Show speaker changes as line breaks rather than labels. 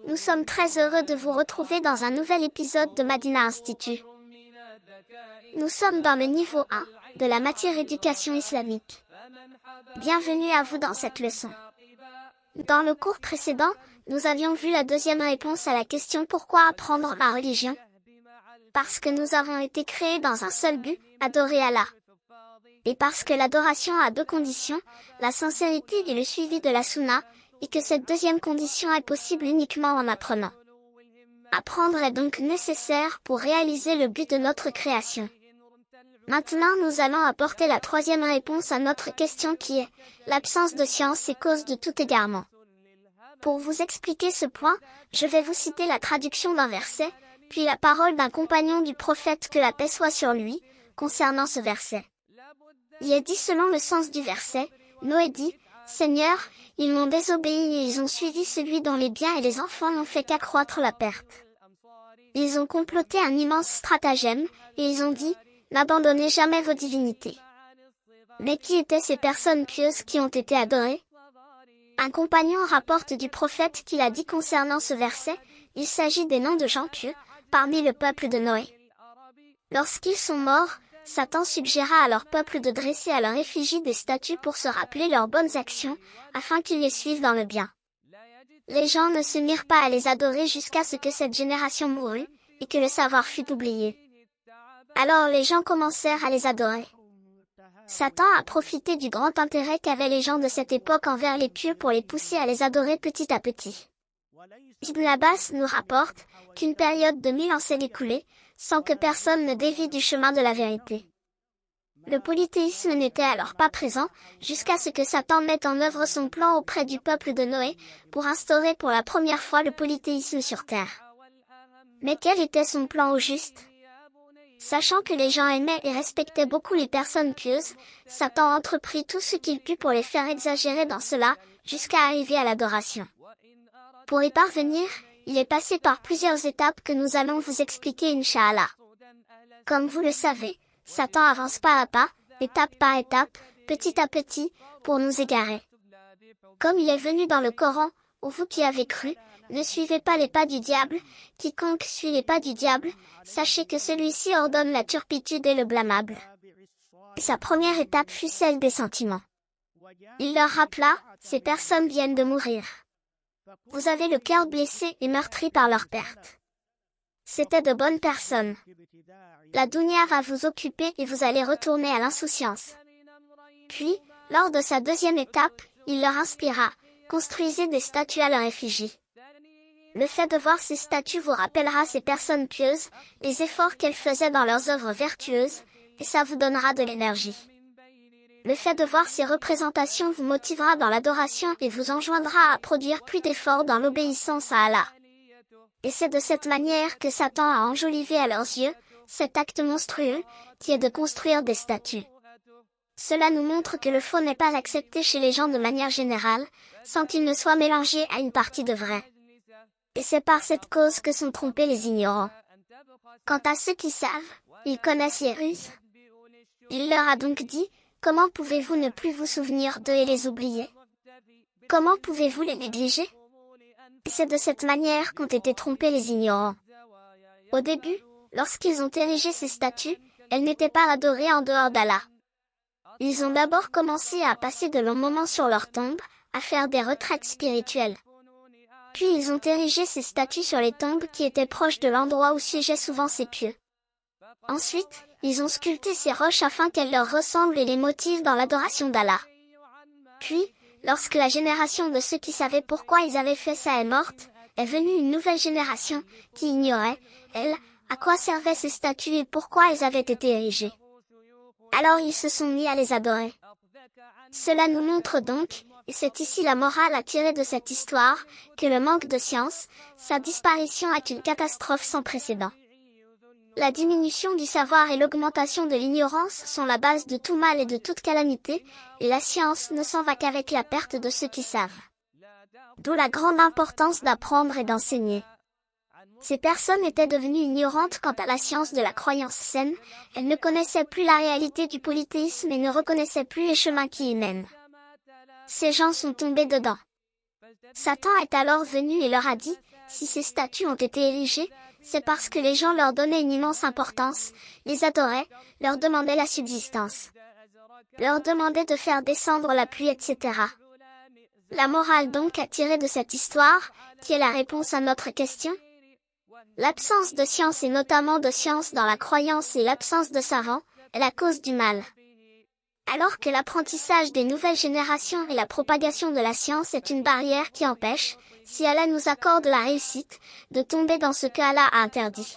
Nous sommes très heureux de vous retrouver dans un nouvel épisode de Madina Institut. Nous sommes dans le niveau 1 de la matière éducation islamique. Bienvenue à vous dans cette leçon. Dans le cours précédent, nous avions vu la deuxième réponse à la question pourquoi apprendre la religion? Parce que nous avons été créés dans un seul but, adorer Allah. Et parce que l'adoration a deux conditions, la sincérité et le suivi de la sunna, et que cette deuxième condition est possible uniquement en apprenant. Apprendre est donc nécessaire pour réaliser le but de notre création. Maintenant nous allons apporter la troisième réponse à notre question qui est « L'absence de science est cause de tout égarement ». Pour vous expliquer ce point, je vais vous citer la traduction d'un verset, puis la parole d'un compagnon du prophète que la paix soit sur lui, concernant ce verset. Il est dit selon le sens du verset, Noé dit, « Seigneur, ils m'ont désobéi et ils ont suivi celui dont les biens et les enfants n'ont fait qu'accroître la perte. Ils ont comploté un immense stratagème, et ils ont dit, n'abandonnez jamais vos divinités. » Mais qui étaient ces personnes pieuses qui ont été adorées? Un compagnon rapporte du prophète qu'il a dit concernant ce verset, il s'agit des noms de gens pieux, parmi le peuple de Noé. Lorsqu'ils sont morts, Satan suggéra à leur peuple de dresser à leur effigie des statues pour se rappeler leurs bonnes actions, afin qu'ils les suivent dans le bien. Les gens ne se mirent pas à les adorer jusqu'à ce que cette génération mourût, et que le savoir fût oublié. Alors les gens commencèrent à les adorer. Satan a profité du grand intérêt qu'avaient les gens de cette époque envers les pieux pour les pousser à les adorer petit à petit. Ibn Abbas nous rapporte qu'une période de 1000 ans s'est écoulée, sans que personne ne dévie du chemin de la vérité. Le polythéisme n'était alors pas présent, jusqu'à ce que Satan mette en œuvre son plan auprès du peuple de Noé, pour instaurer pour la première fois le polythéisme sur terre. Mais quel était son plan au juste? Sachant que les gens aimaient et respectaient beaucoup les personnes pieuses, Satan entreprit tout ce qu'il put pour les faire exagérer dans cela, jusqu'à arriver à l'adoration. Pour y parvenir, il est passé par plusieurs étapes que nous allons vous expliquer Inch'Allah. Comme vous le savez, Satan avance pas à pas, étape par étape, petit à petit, pour nous égarer. Comme il est venu dans le Coran, ô vous qui avez cru, ne suivez pas les pas du diable, quiconque suit les pas du diable, sachez que celui-ci ordonne la turpitude et le blâmable. Sa première étape fut celle des sentiments. Il leur rappela, ces personnes viennent de mourir. Vous avez le cœur blessé et meurtri par leur perte. C'étaient de bonnes personnes. La dunya va vous occuper et vous allez retourner à l'insouciance. Puis, lors de sa deuxième étape, il leur inspira, construisez des statues à leur effigie. Le fait de voir ces statues vous rappellera ces personnes pieuses, les efforts qu'elles faisaient dans leurs œuvres vertueuses, et ça vous donnera de l'énergie. Le fait de voir ces représentations vous motivera dans l'adoration et vous enjoindra à produire plus d'efforts dans l'obéissance à Allah. Et c'est de cette manière que Satan a enjolivé à leurs yeux, cet acte monstrueux, qui est de construire des statues. Cela nous montre que le faux n'est pas accepté chez les gens de manière générale, sans qu'il ne soit mélangé à une partie de vrai. Et c'est par cette cause que sont trompés les ignorants. Quant à ceux qui savent, ils connaissent les ruses. Il leur a donc dit, comment pouvez-vous ne plus vous souvenir d'eux et les oublier? Comment pouvez-vous les négliger? C'est de cette manière qu'ont été trompés les ignorants. Au début, lorsqu'ils ont érigé ces statues, elles n'étaient pas adorées en dehors d'Allah. Ils ont d'abord commencé à passer de longs moments sur leur tombe, à faire des retraites spirituelles. Puis ils ont érigé ces statues sur les tombes qui étaient proches de l'endroit où siégeaient souvent ces pieux. Ensuite, ils ont sculpté ces roches afin qu'elles leur ressemblent et les motivent dans l'adoration d'Allah. Puis, lorsque la génération de ceux qui savaient pourquoi ils avaient fait ça est morte, est venue une nouvelle génération, qui ignorait, elle, à quoi servaient ces statues et pourquoi elles avaient été érigées. Alors ils se sont mis à les adorer. Cela nous montre donc, et c'est ici la morale à tirer de cette histoire, que le manque de science, sa disparition est une catastrophe sans précédent. La diminution du savoir et l'augmentation de l'ignorance sont la base de tout mal et de toute calamité, et la science ne s'en va qu'avec la perte de ceux qui savent. D'où la grande importance d'apprendre et d'enseigner. Ces personnes étaient devenues ignorantes quant à la science de la croyance saine, elles ne connaissaient plus la réalité du polythéisme et ne reconnaissaient plus les chemins qui y mènent. Ces gens sont tombés dedans. Satan est alors venu et leur a dit, si ces statues ont été érigées, c'est parce que les gens leur donnaient une immense importance, les adoraient, leur demandaient la subsistance, leur demandaient de faire descendre la pluie, etc. La morale donc à tirer de cette histoire, qui est la réponse à notre question? L'absence de science et notamment de science dans la croyance et l'absence de savants, est la cause du mal. Alors que l'apprentissage des nouvelles générations et la propagation de la science est une barrière qui empêche, si Allah nous accorde la réussite, de tomber dans ce que Allah a interdit.